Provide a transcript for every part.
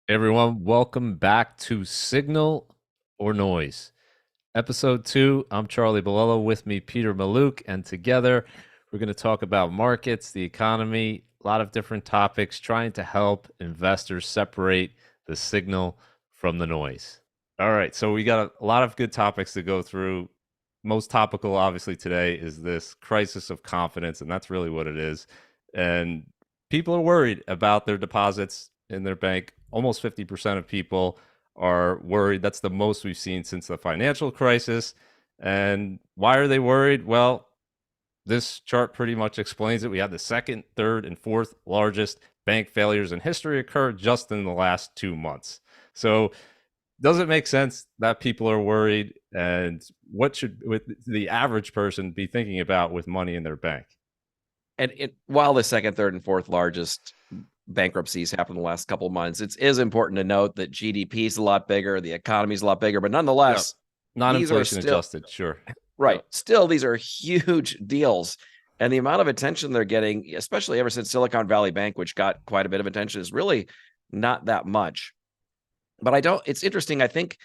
Hey everyone, welcome back to Signal or Noise. Episode 2, I'm Charlie Bilello, with me Peter Mallouk, and together we're going to talk about markets, the economy, a lot of different topics, trying to help investors separate the signal from the noise. All right, so we got a lot of good topics to go through. Most topical, obviously, today is this crisis of confidence, and that's really what it is. And people are worried about their deposits in their bank. Almost 50% of people are worried. That's the most we've seen since the financial crisis. And why are they worried? Well, this chart pretty much explains it. We had the second, third, and fourth largest bank failures in history occur just in the last 2 months. So does it make sense that people are worried? And what should with the average person be thinking about with money in their bank? And while the second, third, and fourth largest bankruptcies happened in the last couple of months, it is important to note that GDP is a lot bigger, the economy is a lot bigger, but Yep. nonetheless, these are Non-inflation still adjusted, sure. right. Still, these are huge deals. And the amount of attention they're getting, especially ever since Silicon Valley Bank, which got quite a bit of attention, is really not that much. But it's interesting. I think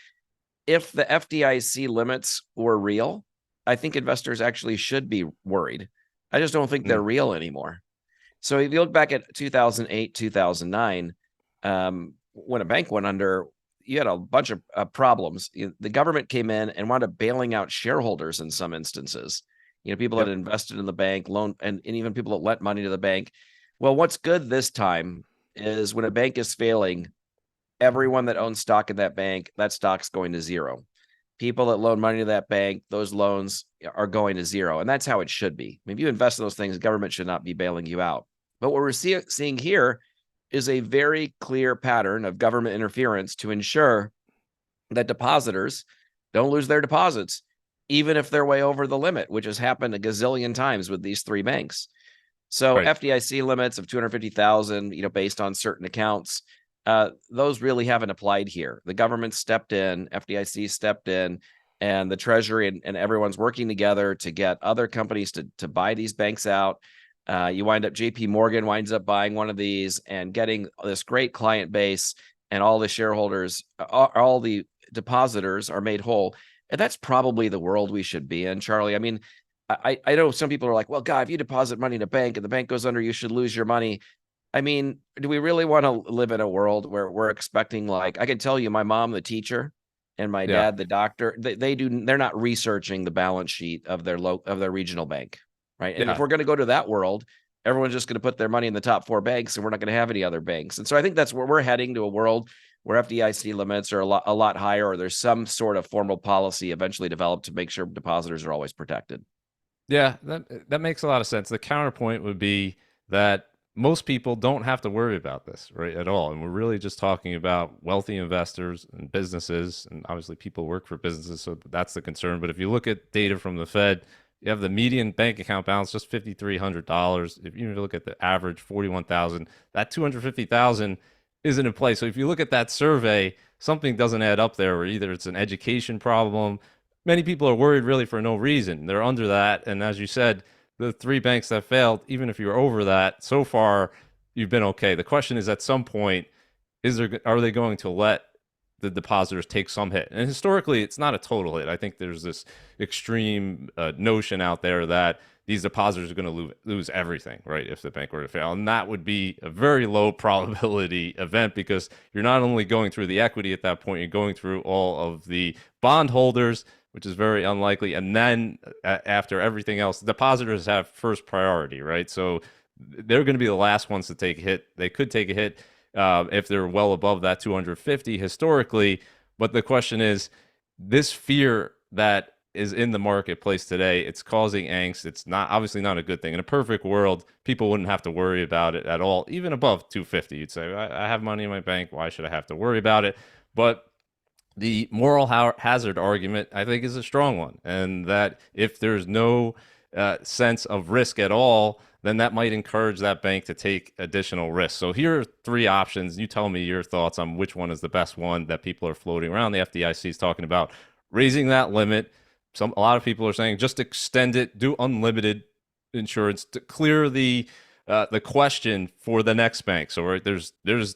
if the FDIC limits were real, I think investors actually should be worried. I just don't think they're Mm, real anymore. So if you look back at 2008, 2009, when a bank went under, you had a bunch of problems. The government came in and wound up bailing out shareholders in some instances. People that yep. invested in the bank, loan, and even people that lent money to the bank. Well, what's good this time is when a bank is failing, everyone that owns stock in that bank, that stock's going to zero. People that loan money to that bank, those loans are going to zero. And that's how it should be. I mean, if you invest in those things, the government should not be bailing you out. But what we're seeing here is a very clear pattern of government interference to ensure that depositors don't lose their deposits, even if they're way over the limit, which has happened a gazillion times with these three banks. So Right. FDIC limits of 250,000, based on certain accounts, those really haven't applied here. The government stepped in, FDIC stepped in, and the Treasury and everyone's working together to get other companies to buy these banks out. You wind up, JP Morgan winds up buying one of these and getting this great client base, and all the shareholders, all the depositors are made whole. And that's probably the world we should be in, Charlie. I mean, I know some people are like, well, God, if you deposit money in a bank and the bank goes under, you should lose your money. I mean, do we really want to live in a world where we're expecting, like, I can tell you, my mom, the teacher, and my Yeah. dad, the doctor, they're not researching the balance sheet of their regional bank, right? And if Yeah. we're going to go to that world, everyone's just going to put their money in the top four banks, and we're not going to have any other banks. And so I think that's where we're heading, to a world where FDIC limits are a lot higher, or there's some sort of formal policy eventually developed to make sure depositors are always protected. Yeah, that makes a lot of sense. The counterpoint would be that most people don't have to worry about this, right, at all. And we're really just talking about wealthy investors and businesses, and obviously people work for businesses, so that's the concern. But if you look at data from the Fed, you have the median bank account balance just $5,300. If you look at the average 41,000, that 250,000 isn't in place. So if you look at that survey, something doesn't add up there, or either it's an education problem. Many people are worried really for no reason. They're under that. And as you said, the three banks that failed, even if you're over that, so far you've been okay. The question is, at some point, are they going to let the depositors take some hit? And historically, it's not a total hit. I think there's this extreme notion out there that these depositors are going to lose everything, right, if the bank were to fail. And that would be a very low probability event, because you're not only going through the equity at that point, you're going through all of the bondholders, which is very unlikely. And then after everything else, depositors have first priority, right? So they're going to be the last ones to take a hit. They could take a hit if they're well above that 250 historically. But the question is, this fear that is in the marketplace today, it's causing angst. It's not, obviously not a good thing. In a perfect world, people wouldn't have to worry about it at all. Even above 250, you'd say, I have money in my bank. Why should I have to worry about it? But the moral hazard argument, I think, is a strong one. And that if there's no sense of risk at all, then that might encourage that bank to take additional risks. So here are three options. You tell me your thoughts on which one is the best one that people are floating around. The FDIC is talking about raising that limit. A lot of people are saying just extend it, do unlimited insurance to clear the question for the next bank. So right, there's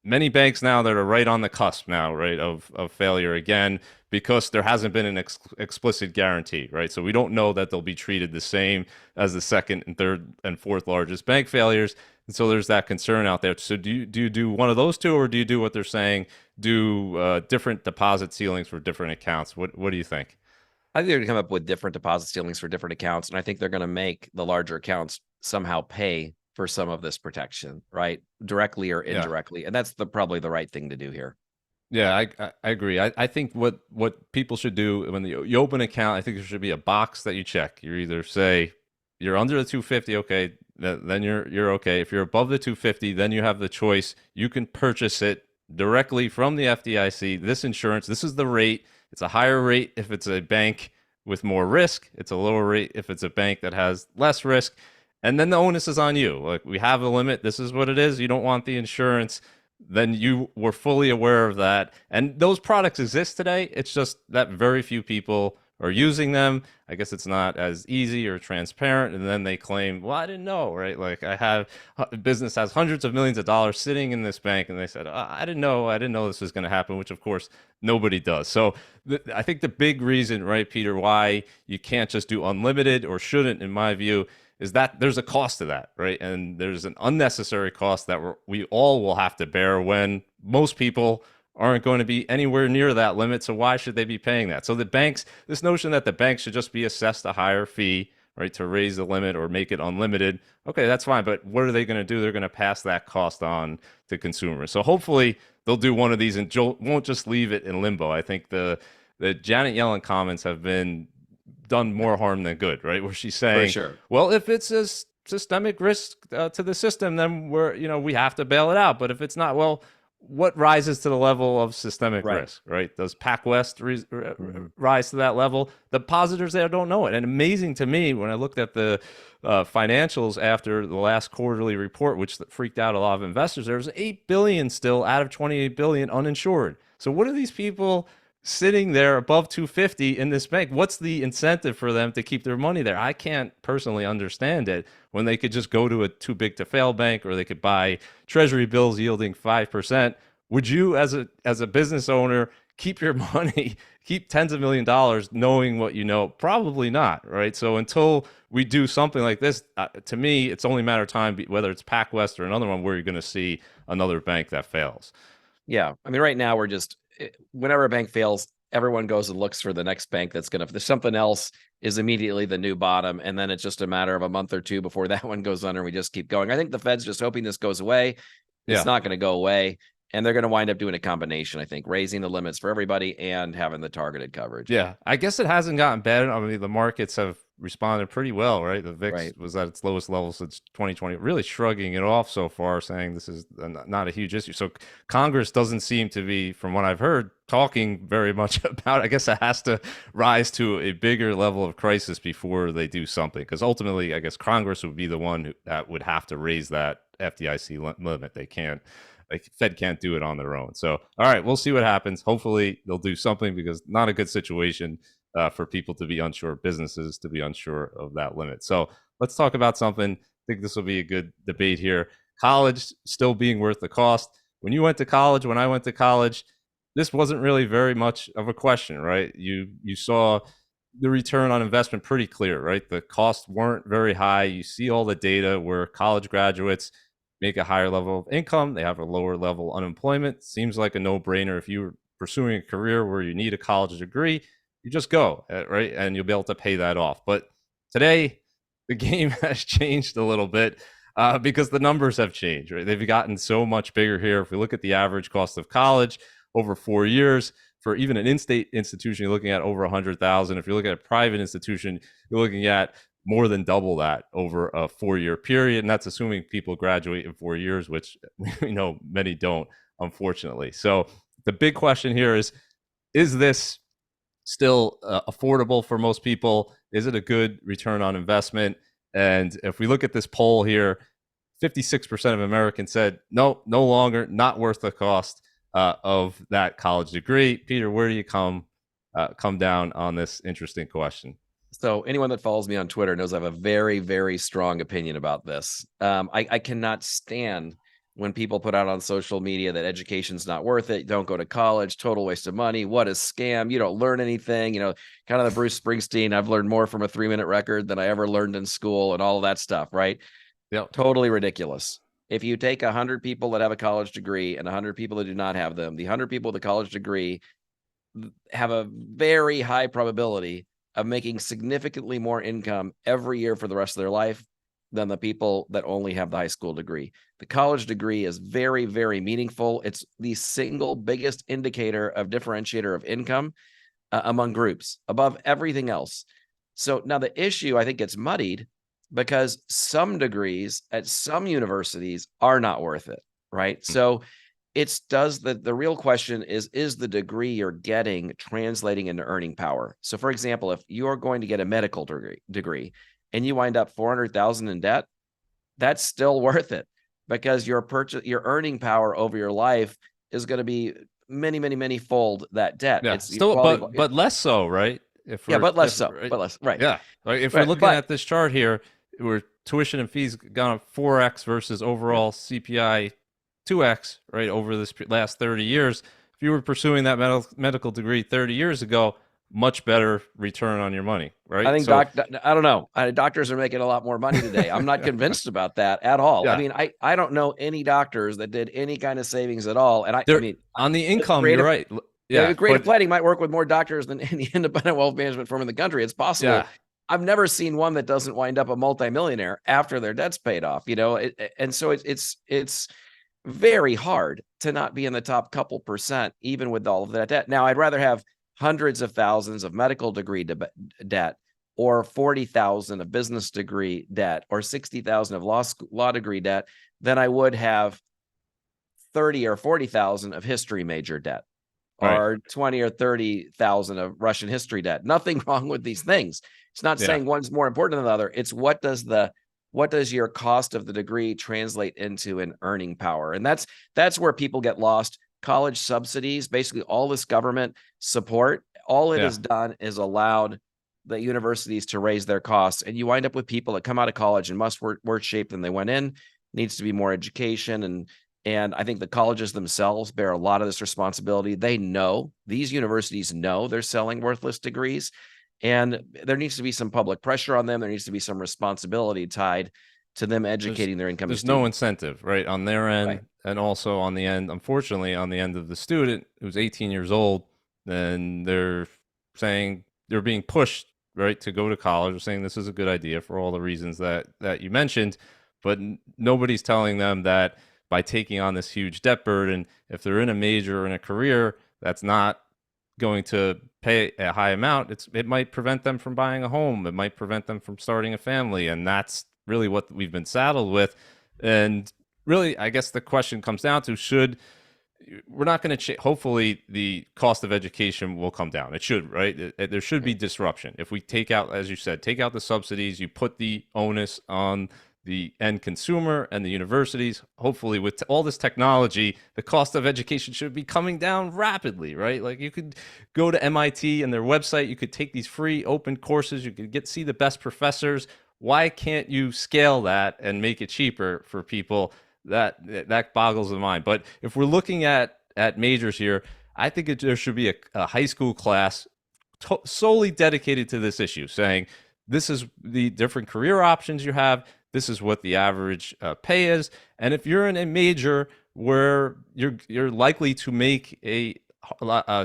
many banks now that are right on the cusp now, right, of failure again, because there hasn't been an explicit guarantee, right? So we don't know that they'll be treated the same as the second and third and fourth largest bank failures. And so there's that concern out there. So you do one of those two, or do you do what they're saying, do different deposit ceilings for different accounts? What do you think? I think they're going to come up with different deposit ceilings for different accounts. And I think they're going to make the larger accounts somehow pay for some of this protection, right? Directly or Yeah. indirectly. And that's probably the right thing to do here. Yeah, I agree. I think what people should do when you open an account, I think there should be a box that you check. You either say you're under the 250, okay, then you're okay. If you're above the 250, then you have the choice. You can purchase it directly from the FDIC. This insurance, this is the rate. It's a higher rate if it's a bank with more risk. It's a lower rate if it's a bank that has less risk. And then the onus is on you. Like, we have a limit. This is what it is. You don't want the insurance, then you were fully aware of that. And those products exist today. It's just that very few people are using them. I guess it's not as easy or transparent. And then they claim, well, I didn't know, right? Like, I have business has hundreds of millions of dollars sitting in this bank. And they said, I didn't know. I didn't know this was going to happen, which of course nobody does. So I think the big reason, right, Peter, why you can't just do unlimited, or shouldn't, in my view, is that there's a cost to that, right? And there's an unnecessary cost that we all will have to bear when most people aren't going to be anywhere near that limit. So why should they be paying that? So the banks, this notion that the banks should just be assessed a higher fee, right, to raise the limit or make it unlimited, okay, that's fine. But what are they going to do? They're going to pass that cost on to consumers. So hopefully they'll do one of these and won't just leave it in limbo. I think the Janet Yellen comments have been done more harm than good, right? Where she's For saying, sure. well, if it's a systemic risk to the system, then we have to bail it out. But if it's not, well, what rises to the level of systemic Right. risk, right? Does PacWest Mm-hmm. rise to that level? The depositors there don't know it. And amazing to me, when I looked at the financials after the last quarterly report, which freaked out a lot of investors, there was 8 billion still out of 28 billion uninsured. So what are these people sitting there above 250 in this bank? What's the incentive for them to keep their money there? I can't personally understand it, when they could just go to a too big to fail bank, or they could buy treasury bills yielding 5%. Would you, as a business owner, keep your money, keep tens of $1 millions, knowing what you know? Probably not, right? So until we do something like this, to me, it's only a matter of time, whether it's PacWest or another one, where you're going to see another bank that fails. Yeah. I mean, right now we're just, whenever a bank fails, everyone goes and looks for the next bank that's going to, if there's something else, is immediately the new bottom. And then it's just a matter of a month or two before that one goes under and we just keep going. I think the Fed's just hoping this goes away. It's Yeah. not going to go away. And they're going to wind up doing a combination, I think, raising the limits for everybody and having the targeted coverage. Yeah, I guess it hasn't gotten better. I mean, the markets have responded pretty well, right? The VIX Right. was at its lowest level since 2020, really shrugging it off so far, saying this is not a huge issue. So Congress doesn't seem to be, from what I've heard, talking very much about. I guess it has to rise to a bigger level of crisis before they do something, because ultimately, I guess Congress would be the one that would have to raise that FDIC limit. They can't. Like, Fed can't do it on their own. So, all right, we'll see what happens. Hopefully, they'll do something, because not a good situation for people to be unsure, businesses to be unsure of that limit. So, let's talk about something. I think this will be a good debate here. College still being worth the cost. When you went to college, when I went to college, this wasn't really very much of a question, right? You saw the return on investment pretty clear, right? The costs weren't very high. You see all the data where college graduates make a higher level of income, they have a lower level of unemployment. Seems like a no-brainer. If you're pursuing a career where you need a college degree, you just go, right? And you'll be able to pay that off. But today, the game has changed a little bit, because the numbers have changed, right? They've gotten so much bigger here. If we look at the average cost of college over 4 years, for even an in-state institution, you're looking at over 100,000. If you're looking at a private institution, you're looking at more than double that over a 4-year period. And that's assuming people graduate in 4 years, which we know many don't, unfortunately. So the big question here is this still affordable for most people? Is it a good return on investment? And if we look at this poll here, 56% of Americans said, no, no longer, not worth the cost of that college degree. Peter, where do you come down on this interesting question? So anyone that follows me on Twitter knows I have a very, very strong opinion about this. I cannot stand when people put out on social media that education's not worth it, don't go to college, total waste of money, what a scam, you don't learn anything, kind of the Bruce Springsteen, I've learned more from a 3-minute record than I ever learned in school and all of that stuff, right? Yep. Totally ridiculous. If you take 100 people that have a college degree and 100 people that do not have them, the 100 people with a college degree have a very high probability of making significantly more income every year for the rest of their life than the people that only have the high school degree. The college degree is very, very meaningful. It's the single biggest indicator of differentiator of income among groups above everything else. So now the issue, I think, gets muddied because some degrees at some universities are not worth it, right? So it's the real question is the degree you're getting translating into earning power? So for example, if you're going to get a medical degree and you wind up 400,000 in debt, that's still worth it because your earning power over your life is going to be many, many, many fold that debt. Yeah. It's Still, quality, but less so, right? If yeah, we're but less if so, right? but less, right, Yeah. Like if we're right. looking But at this chart here, where tuition and fees gone up 4x versus yeah, overall CPI 2x, right, over this last 30 years. If you were pursuing that medical degree 30 years ago, much better return on your money, I right? think So, I don't know. Doctors are making a lot more money today. I'm not convinced about that at all. I yeah, mean, I don't know any doctors that did any kind of savings at all. And I they're mean, on the income, you're creative, right. yeah, Yeah, creative but planning might work with more doctors than any independent wealth management firm in the country. It's yeah, possible. I've never seen one that doesn't wind up a multimillionaire after their debt's paid off. And so it's very hard to not be in the top couple percent, even with all of that debt. Now, I'd rather have hundreds of thousands of medical degree debt, or 40,000 of business degree debt, or 60,000 of law degree debt, than I would have 30 or 40,000 of history major debt, right. or 20 or 30,000 of Russian history debt. Nothing wrong with these things. It's not Yeah. saying one's more important than the other. It's what does your cost of the degree translate into in earning power? And that's where people get lost. College subsidies, basically all this government support, all it Yeah. has done is allowed the universities to raise their costs. And you wind up with people that come out of college in much worse shape than they went in. Needs to be more education. And I think the colleges themselves bear a lot of this responsibility. These universities know they're selling worthless degrees, and there needs to be some public pressure on them. There needs to be some responsibility tied to them there's educating their incoming there's no students. incentive, right, on their Right. end, and also on the end, unfortunately, on the end of the student who's 18 years old, then they're saying they're being pushed, right, to go to college. They're saying this is a good idea for all the reasons that you mentioned, but nobody's telling them that by taking on this huge debt burden, if they're in a major or in a career that's not going to pay a high amount, it might prevent them from buying a home. It might prevent them from starting a family, and that's really what we've been saddled with. And really, I guess the question comes down to should we're not going to hopefully the cost of education will come down. It should, right? There should be disruption. If we take out, as you said, take out the subsidies, you put the onus on the end consumer and the universities. Hopefully, with all this technology, the cost of education should be coming down rapidly, right? Like you could go to MIT and their website, you could take these free open courses, you could see the best professors. Why can't you scale that and make it cheaper for people? That boggles the mind. But if we're looking at majors here, I think there should be a high school class solely dedicated to this issue, saying this is the different career options you have. This is what the average pay is, and if you're in a major where you're likely to make a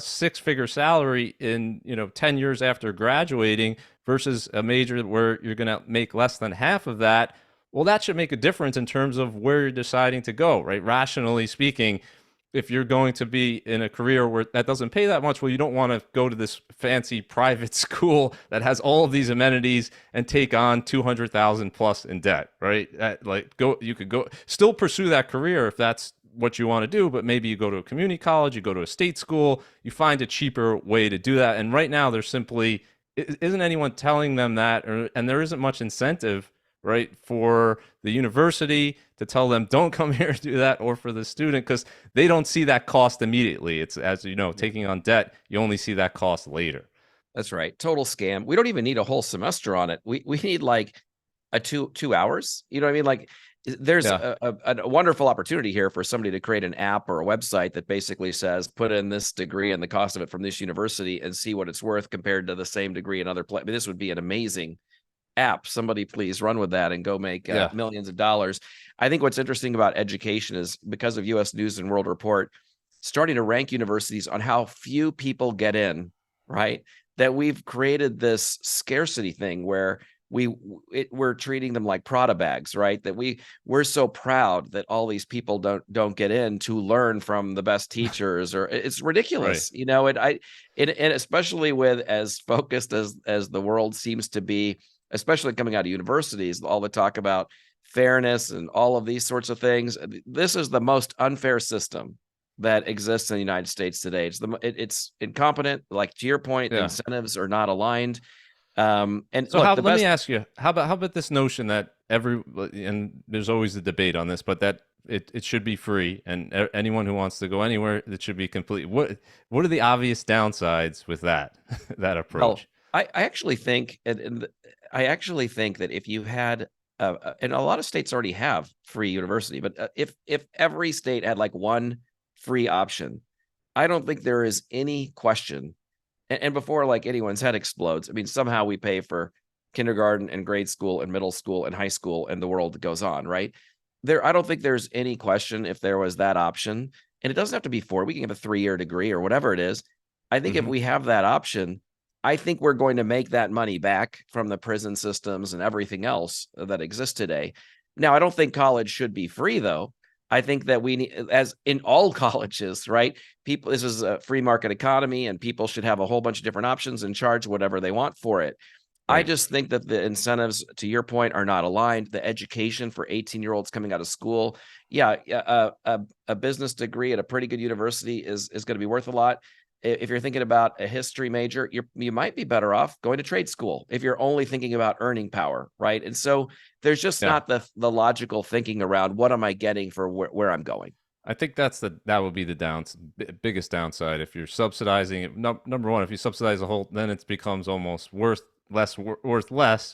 six-figure salary in 10 years after graduating versus a major where you're going to make less than half of that, well, that should make a difference in terms of where you're deciding to go, right? Rationally speaking, if you're going to be in a career where that doesn't pay that much, well, you don't want to go to this fancy private school that has all of these amenities and take on 200,000 plus in debt, right? You could go still pursue that career if that's what you want to do, but maybe you go to a community college, you go to a state school, you find a cheaper way to do that. And right now, there's simply isn't anyone telling them that, and there isn't much incentive, right, for the university to tell them don't come here and do that, or for the student, because they don't see that cost immediately. It's, as you know, taking on debt, you only see that cost later. That's right. Total scam. We don't even need a whole semester on it. We need like a two hours. You know what I mean? Like there's Yeah. a wonderful opportunity here for somebody to create an app or a website that basically says, put in this degree and the cost of it from this university and see what it's worth compared to the same degree in other places. I mean, this would be an amazing app. Somebody please run with that and go make Yeah. millions of dollars. I think what's interesting about education is because of US News and World Report starting to rank universities on how few people get in, right? That we've created this scarcity thing where we're treating them like Prada bags, right? That we're so proud that all these people don't get in to learn from the best teachers, or it's Right. ridiculous, you know. And especially with as focused as the world seems to be, especially coming out of universities, all the talk about fairness and all of these sorts of things. This is the most unfair system that exists in the United States today. It's incompetent. Like to your point, Yeah. incentives are not aligned. And So look, how the let me best. ask you, how about this notion that and there's always a debate on this, but that it should be free and anyone who wants to go anywhere, it should be complete. What are the obvious downsides with that that Well, approach? I actually think, and I actually think that if you had, and a lot of states already have free university, but if every state had like one free option, I don't think there is any question. And before like anyone's head explodes, I mean, somehow we pay for kindergarten and grade school and middle school and high school, and the world goes on, right? I don't think there's any question if there was that option, and it doesn't have to be four. We can have a 3-year degree or whatever it is. I think if Hmm. we have that option, I think we're going to make that money back from the prison systems and everything else that exists today. Now, I don't think college should be free, though. I think that we need, as in all colleges, right? People, this is a free market economy, and people should have a whole bunch of different options and charge whatever they want for it. I Right. just think that the incentives, to your point, are not aligned. The education for 18-year-olds coming out of school, yeah, a business degree at a pretty good university is going to be worth a lot. If you're thinking about a history major, you might be better off going to trade school if you're only thinking about earning power, right? And so there's just Yeah. not the logical thinking around what am I getting for where I'm going. I think that would be the biggest downside if you're subsidizing it. Number one, if you subsidize the whole, then it becomes almost worth less,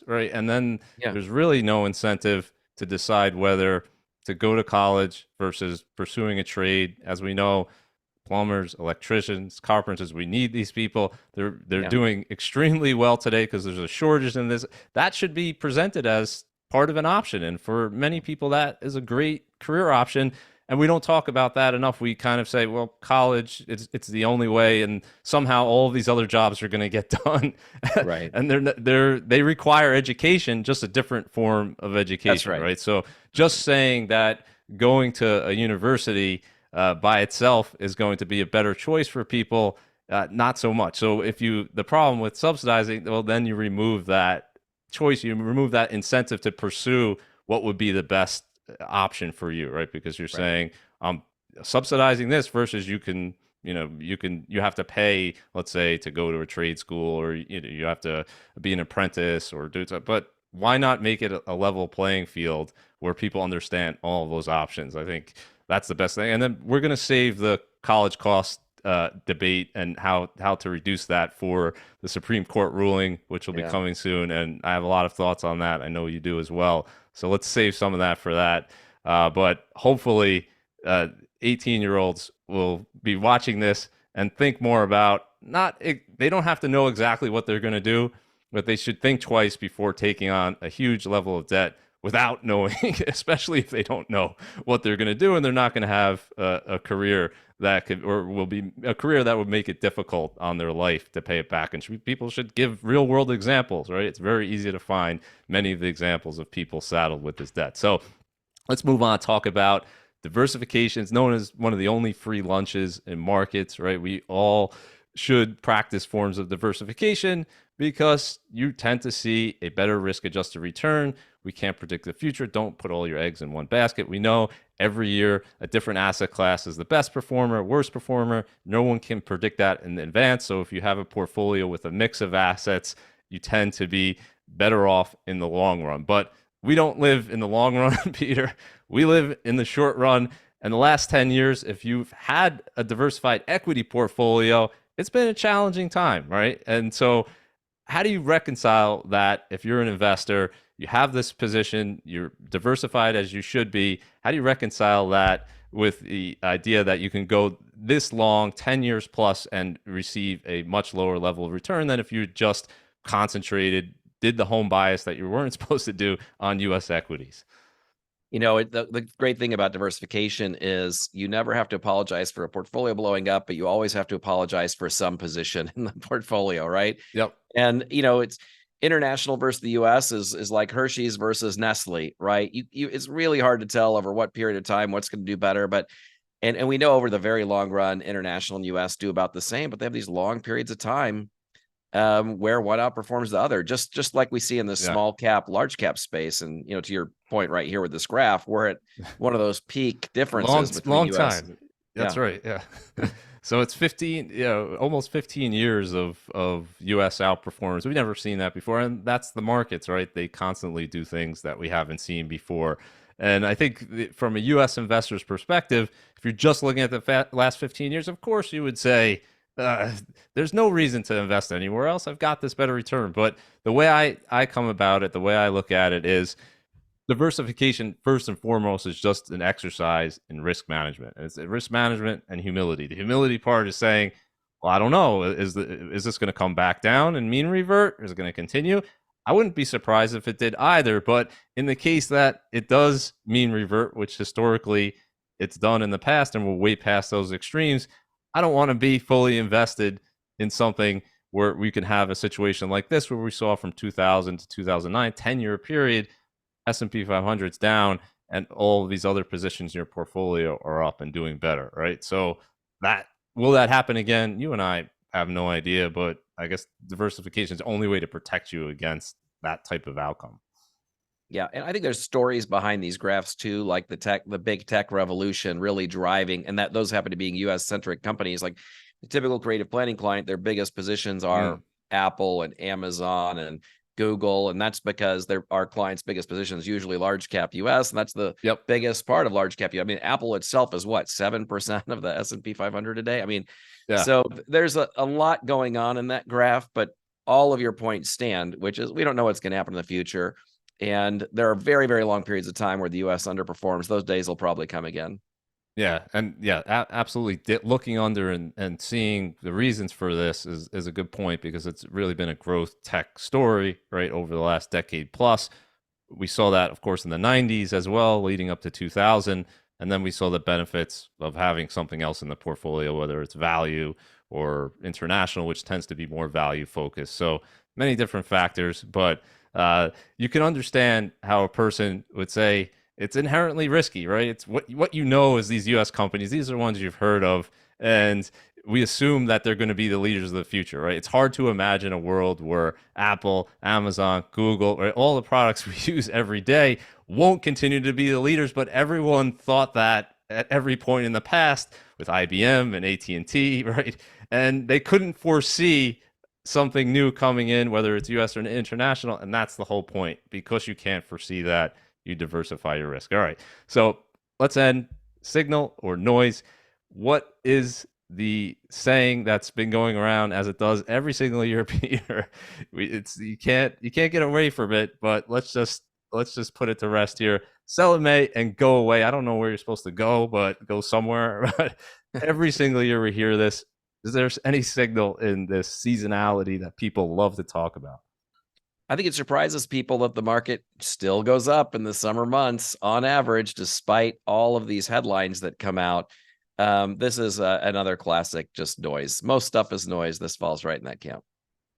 right? And then Yeah, there's really no incentive to decide whether to go to college versus pursuing a trade. As we know, plumbers, electricians, carpenters, we need these people. They're yeah, doing extremely well today because there's a shortage in this. That should be presented as part of an option, and for many people, that is a great career option. And we don't talk about that enough. We kind of say, well, college, it's the only way, and somehow all of these other jobs are going to get done. right. And they require education, just a different form of That's education, right. right? So just saying that going to a university by itself is going to be a better choice for people, not so much. So if you the problem with subsidizing, well, then you remove that choice, you remove that incentive to pursue what would be the best option for you, right? Because you're Right. saying I'm subsidizing this versus you have to pay, let's say, to go to a trade school, or you have to be an apprentice or do something. But why not make it a level playing field where people understand all of those options? I think that's the best thing. And then we're going to save the college cost debate and how to reduce that for the Supreme Court ruling, which will be Yeah. coming soon. And I have a lot of thoughts on that. I know you do as well. So let's save some of that for that. But hopefully, 18-year-olds will be watching this and think more about they don't have to know exactly what they're going to do, but they should think twice before taking on a huge level of debt without knowing, especially if they don't know what they're going to do and they're not going to have a career that could, or will be a career that would make it difficult on their life to pay it back. And people should give real world examples, right? It's very easy to find many of the examples of people saddled with this debt. So let's move on, talk about diversification. It's known as one of the only free lunches in markets, right? We all should practice forms of diversification because you tend to see a better risk adjusted return. We can't predict the future. Don't put all your eggs in one basket. We know every year a different asset class is the best performer, worst performer. No one can predict that in advance. So if you have a portfolio with a mix of assets, you tend to be better off in the long run. But we don't live in the long run, Peter. We live in the short run. And the last 10 years, if you've had a diversified equity portfolio, it's been a challenging time, right? And so how do you reconcile that if you're an investor? You have this position, you're diversified as you should be. How do you reconcile that with the idea that you can go this long, 10 years plus, and receive a much lower level of return than if you just concentrated, did the home bias that you weren't supposed to do on US equities? The great thing about diversification is you never have to apologize for a portfolio blowing up, but you always have to apologize for some position in the portfolio, right? Yep. And it's international versus the US is like Hershey's versus Nestle, right? It's really hard to tell over what period of time what's going to do better, but and we know over the very long run, international and US do about the same, but they have these long periods of time where one outperforms the other, just like we see in the Yeah. small cap, large cap space. And to your point right here with this graph, we're at one of those peak differences between Long US. time. That's Yeah. right. Yeah. So it's 15, almost 15 years of US outperformance. We've never seen that before. And that's the markets, right? They constantly do things that we haven't seen before. And I think from a US investor's perspective, if you're just looking at the last 15 years, of course you would say, uh, there's no reason to invest anywhere else. I've got this better return. But the way I come about it, the way I look at it is diversification first and foremost is just an exercise in risk management. It's risk management and humility. The humility part is saying, well, I don't know, is this going to come back down and mean revert? Is it going to continue? I wouldn't be surprised if it did either. But in the case that it does mean revert, which historically it's done in the past and we're way past those extremes, I don't want to be fully invested in something where we can have a situation like this where we saw from 2000 to 2009, 10-year period, S&P 500's down and all of these other positions in your portfolio are up and doing better, right? So that will that happen again? You and I have no idea, but I guess diversification is the only way to protect you against that type of outcome. Yeah, and I think there's stories behind these graphs too, like the big tech revolution really driving, and that those happen to being US centric companies. Like the typical creative planning client, their biggest positions are Mm. Apple and Amazon and Google, and that's because our clients' biggest positions usually large cap US, and that's the Yep. biggest part of large cap. I mean, Apple itself is what, 7% of the S&P 500 today. I mean, Yeah. so there's a lot going on in that graph, but all of your points stand, which is we don't know what's going to happen in the future. And there are very, very long periods of time where the US underperforms. Those days will probably come again. Yeah, and yeah, absolutely. Looking under and seeing the reasons for this is a good point because it's really been a growth tech story, right, over the last decade plus. We saw that, of course, in the 90s as well, leading up to 2000. And then we saw the benefits of having something else in the portfolio, whether it's value or international, which tends to be more value focused. So many different factors, but you can understand how a person would say it's inherently risky, right? It's what you know is these U.S. companies. These are ones you've heard of, and we assume that they're going to be the leaders of the future, right? It's hard to imagine a world where Apple, Amazon, Google, right, all the products we use every day won't continue to be the leaders, but everyone thought that at every point in the past with IBM and AT&T, right? And they couldn't foresee something new coming in, whether it's US or international, and that's the whole point. Because you can't foresee that, you diversify your risk. All right. So let's end signal or noise. What is the saying that's been going around as it does every single year? It's you can't get away from it. But let's just put it to rest here. Sell in May and go away. I don't know where you're supposed to go, but go somewhere. But every single year we hear this. Is there any signal in this seasonality that people love to talk about? I think it surprises people that the market still goes up in the summer months on average, despite all of these headlines that come out. This is another classic, just noise. Most stuff is noise. This falls right in that camp.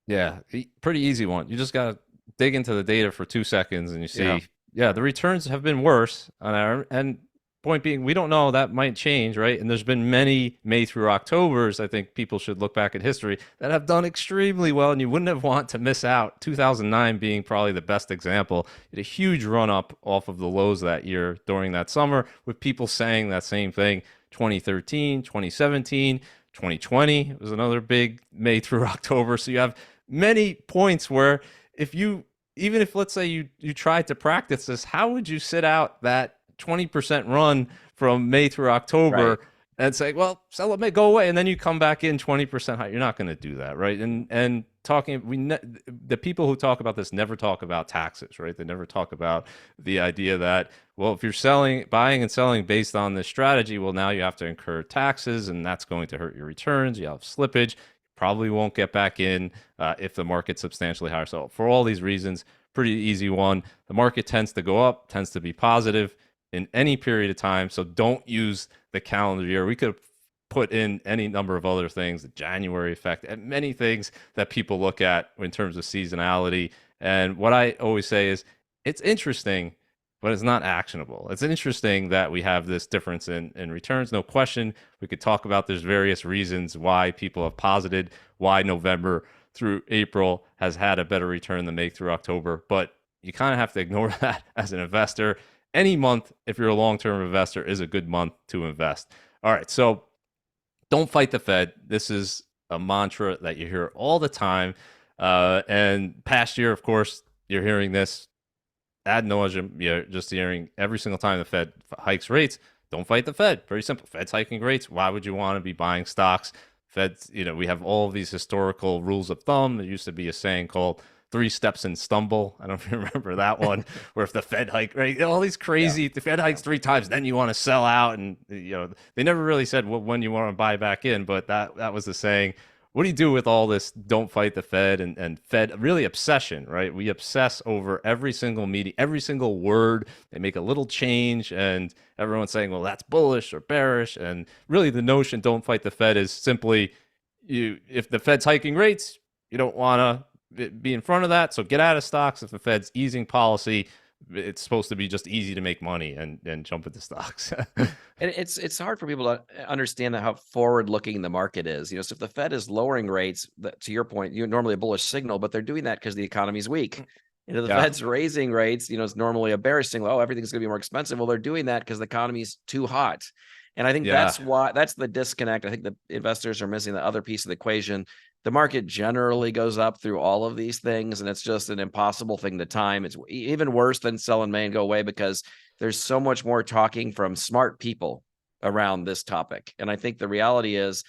Yeah, pretty easy one. You just got to dig into the data for 2 seconds and you Yeah. see, yeah, the returns have been worse on our, and point being, we don't know, that might change, right? And there's been many May through Octobers, I think people should look back at history, that have done extremely well, and you wouldn't have want to miss out. 2009 being probably the best example. It had a huge run up off of the lows that year during that summer, with people saying that same thing. 2013, 2017, 2020 was another big May through October. So you have many points where if you, even if let's say you tried to practice this, how would you sit out that 20% run from May through Right. October and say, well, sell it, may go away, and then you come back in 20% high? You're not going to do that, right? And talking the people who talk about this never talk about taxes, right? They never talk about the idea that, well, if you're buying and selling based on this strategy, well, now you have to incur taxes, and that's going to hurt your returns. You have slippage, probably won't get back in if the market's substantially higher. So for all these reasons, pretty easy one. The market tends to go up, tends to be positive in any period of time. So don't use the calendar year. We could put in any number of other things, the January effect, and many things that people look at in terms of seasonality. And what I always say is it's interesting, but it's not actionable. It's interesting that we have this difference in returns, no question. We could talk about there's various reasons why people have posited, why November through April has had a better return than May through October, but you kind of have to ignore that as an investor. Any month, if you're a long-term investor, is a good month to invest. All right, so don't fight the Fed. This is a mantra that you hear all the time. And past year, of course, you're hearing this ad nauseum. You're just hearing every single time the Fed hikes rates. Don't fight the Fed. Very simple. Fed's hiking rates. Why would you want to be buying stocks? Fed's, we have all of these historical rules of thumb. There used to be a saying called 3 steps and stumble. I don't know if you remember that one, where if the Fed hike, right, all these crazy, the Fed hikes 3 times, then you want to sell out. And, they never really said when you want to buy back in, but that was the saying. What do you do with all this don't fight the Fed and Fed really obsession, right? We obsess over every single meeting, every single word. They make a little change and everyone's saying, well, that's bullish or bearish. And really the notion don't fight the Fed is simply if the Fed's hiking rates, you don't want to be in front of that. So get out of stocks. If the Fed's easing policy, it's supposed to be just easy to make money and jump into stocks. And it's hard for people to understand how forward looking the market is. So if the Fed is lowering rates, to your point, normally a bullish signal, but they're doing that because the economy's weak. The Fed's raising rates, it's normally a bearish signal. Oh, everything's going to be more expensive. Well, they're doing that because the economy's too hot. And I think that's the disconnect. I think the investors are missing the other piece of the equation. The market generally goes up through all of these things, and it's just an impossible thing to time. It's even worse than sell in May and go away because there's so much more talking from smart people around this topic. And I think the reality is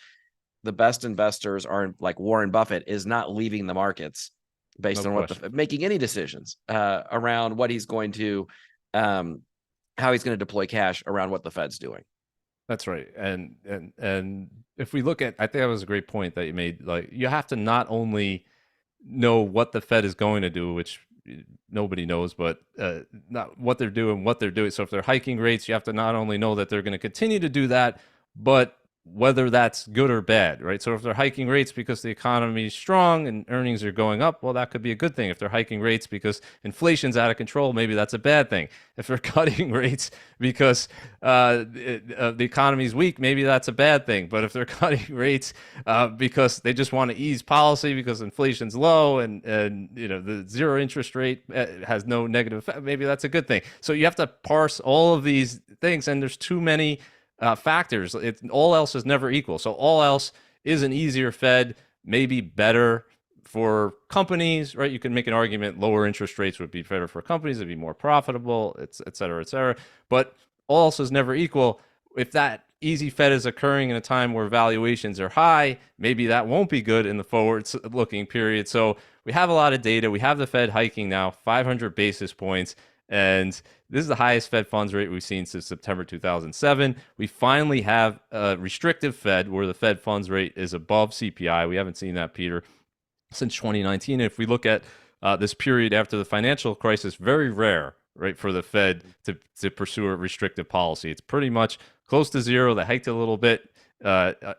the best investors are like Warren Buffett is not leaving the markets based on making any decisions around what he's going to, how he's going to deploy cash around what the Fed's doing. That's right. And if we look at, I think that was a great point that you made. Like, you have to not only know what the Fed is going to do, which nobody knows, but not what they're doing. So if they're hiking rates, you have to not only know that they're going to continue to do that, but whether that's good or bad, right? So if they're hiking rates because the economy is strong and earnings are going up, well, that could be a good thing. If they're hiking rates because inflation's out of control, maybe that's a bad thing. If they're cutting rates because the economy is weak, maybe that's a bad thing. But if they're cutting rates because they just want to ease policy because inflation's low and the zero interest rate has no negative effect, maybe that's a good thing. So you have to parse all of these things, and there's too many factors. All else is never equal. So all else is an easier Fed, maybe better for companies, right? You can make an argument lower interest rates would be better for companies, it'd be more profitable, et cetera, et cetera. But all else is never equal. If that easy Fed is occurring in a time where valuations are high, maybe that won't be good in the forward-looking period. So we have a lot of data. We have the Fed hiking now 500 basis points. And this is the highest Fed funds rate we've seen since September 2007. We finally have a restrictive Fed where the Fed funds rate is above CPI. We haven't seen that, Peter, since 2019. And if we look at this period after the financial crisis, very rare, right, for the Fed to pursue a restrictive policy. It's pretty much close to zero. They hiked a little bit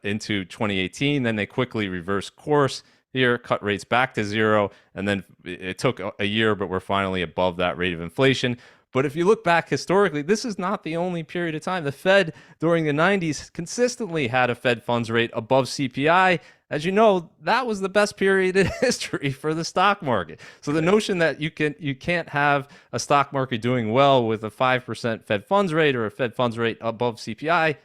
into 2018. Then they quickly reversed course here, cut rates back to zero, and then it took a year, but we're finally above that rate of inflation. But if you look back historically, this is not the only period of time. The Fed during the 90s consistently had a Fed funds rate above CPI. As you know, that was the best period in history for the stock market. So the notion that you can't have a stock market doing well with a 5% Fed funds rate or a Fed funds rate above CPI,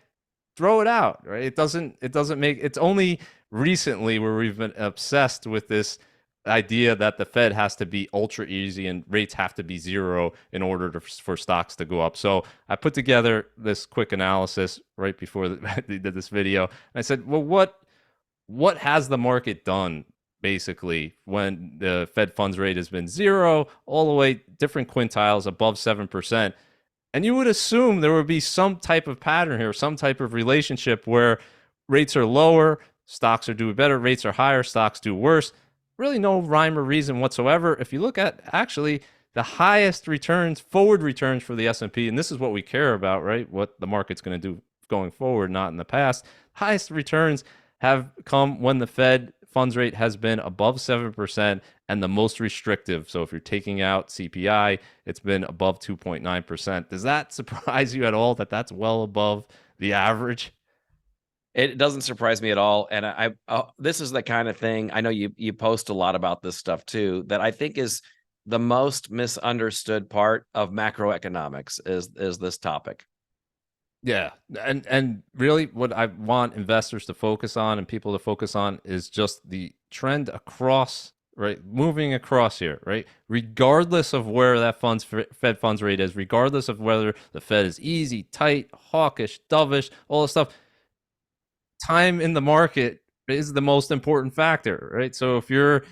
throw it out, right? It doesn't make, it's only recently where we've been obsessed with this idea that the Fed has to be ultra easy and rates have to be zero in order for stocks to go up. So I put together this quick analysis right before I did this video. And I said, well, what has the market done basically, when the Fed funds rate has been zero all the way different quintiles above 7%. And you would assume there would be some type of pattern here, some type of relationship where rates are lower, stocks are doing better, rates are higher, stocks do worse. Really no rhyme or reason whatsoever. If you look at actually the highest returns, forward returns for the S&P, and this is what we care about, right? What the market's going to do going forward, not in the past. Highest returns have come when the Fed funds rate has been above 7% and the most restrictive. So if you're taking out CPI, it's been above 2.9%. Does that surprise you at all that that's well above the average? It doesn't surprise me at all. And this is the kind of thing, I know you post a lot about this stuff too, that I think is the most misunderstood part of macroeconomics is this topic. Yeah. And really what I want investors to focus on and people to focus on is just the trend across, right? Moving across here, right? Regardless of where that Fed funds rate is, regardless of whether the Fed is easy, tight, hawkish, dovish, all this stuff, time in the market is the most important factor, right? So if you're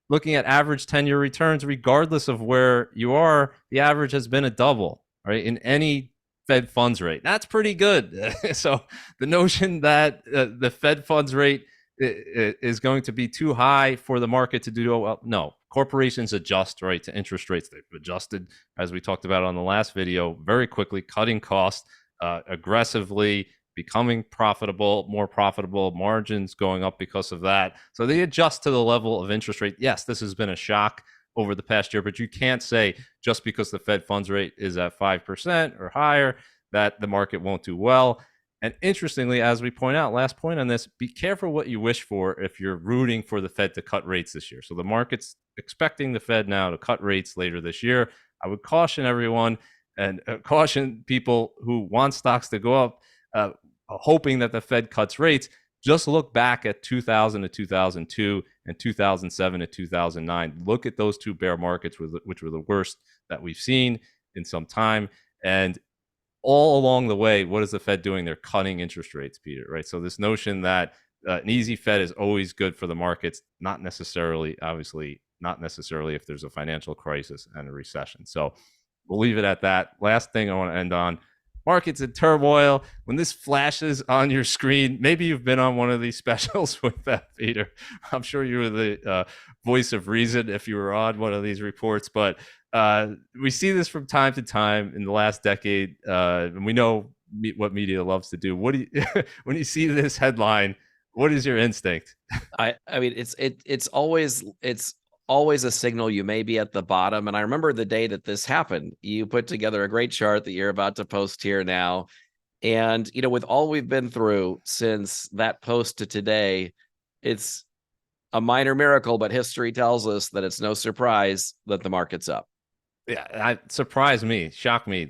looking at average 10-year returns, regardless of where you are, the average has been a double, right? In any Fed funds rate. That's pretty good. So the notion that the Fed funds rate is going to be too high for the market to do well, no. Corporations adjust, right, to interest rates. They've adjusted, as we talked about on the last video, very quickly, cutting costs aggressively, becoming profitable, more profitable, margins going up because of that. So they adjust to the level of interest rate. Yes, this has been a shock over the past year, but you can't say just because the Fed funds rate is at 5% or higher that the market won't do well. And interestingly, as we point out, last point on this, be careful what you wish for if you're rooting for the Fed to cut rates this year. So the market's expecting the Fed now to cut rates later this year. I would caution everyone and caution people who want stocks to go up, hoping that the Fed cuts rates. Just look back at 2000 to 2002 and 2007 to 2009. Look at those two bear markets, which were the worst that we've seen in some time. And all along the way, what is the Fed doing? They're cutting interest rates, Peter, right? So this notion that an easy Fed is always good for the markets, not necessarily, obviously, not necessarily if there's a financial crisis and a recession. So we'll leave it at that. Last thing I want to end on, markets in turmoil. When this flashes on your screen, maybe you've been on one of these specials with that, Peter. I'm sure you were the voice of reason if you were on one of these reports, but we see this from time to time in the last decade, and we know what media loves to do. What do you, when you see this headline, what is your instinct? I mean, it's always a signal you may be at the bottom. And I remember the day that this happened, you put together a great chart that you're about to post here now. And, with all we've been through since that post to today, it's a minor miracle, but history tells us that it's no surprise that the market's up. Yeah, it surprised me, shocked me.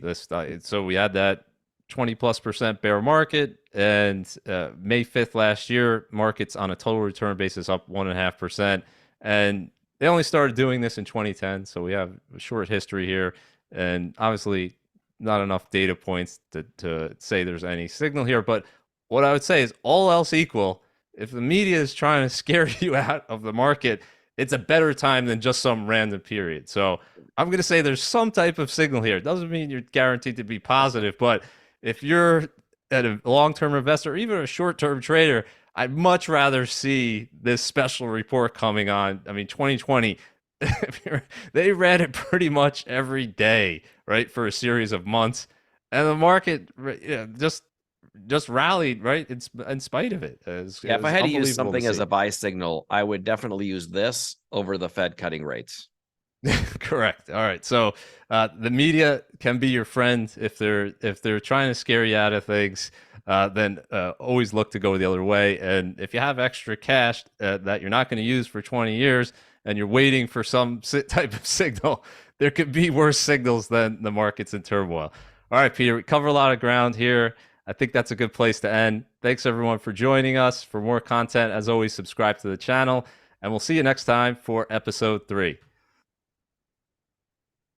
So we had that 20+% bear market, and May 5th last year, markets on a total return basis up 1.5%, and they only started doing this in 2010. So we have a short history here, and obviously not enough data points to say there's any signal here. But what I would say is, all else equal, if the media is trying to scare you out of the market, it's a better time than just some random period. So I'm going to say there's some type of signal here. It doesn't mean you're guaranteed to be positive, but if you're a long-term investor or even a short-term trader, I'd much rather see this special report coming on. I mean, 2020, they read it pretty much every day, right, for a series of months, and the market just rallied, right, in spite of it. Yeah, if I had to use unbelievable something to as see. a buy signal, I would definitely use this over the Fed cutting rates. Correct. All right. So the media can be your friend if they're trying to scare you out of things. Then always look to go the other way. And if you have extra cash that you're not going to use for 20 years and you're waiting for some type of signal, there could be worse signals than the markets in turmoil. All right, Peter, we cover a lot of ground here. I think that's a good place to end. Thanks everyone for joining us. For more content, as always, subscribe to the channel, and we'll see you next time for episode 3.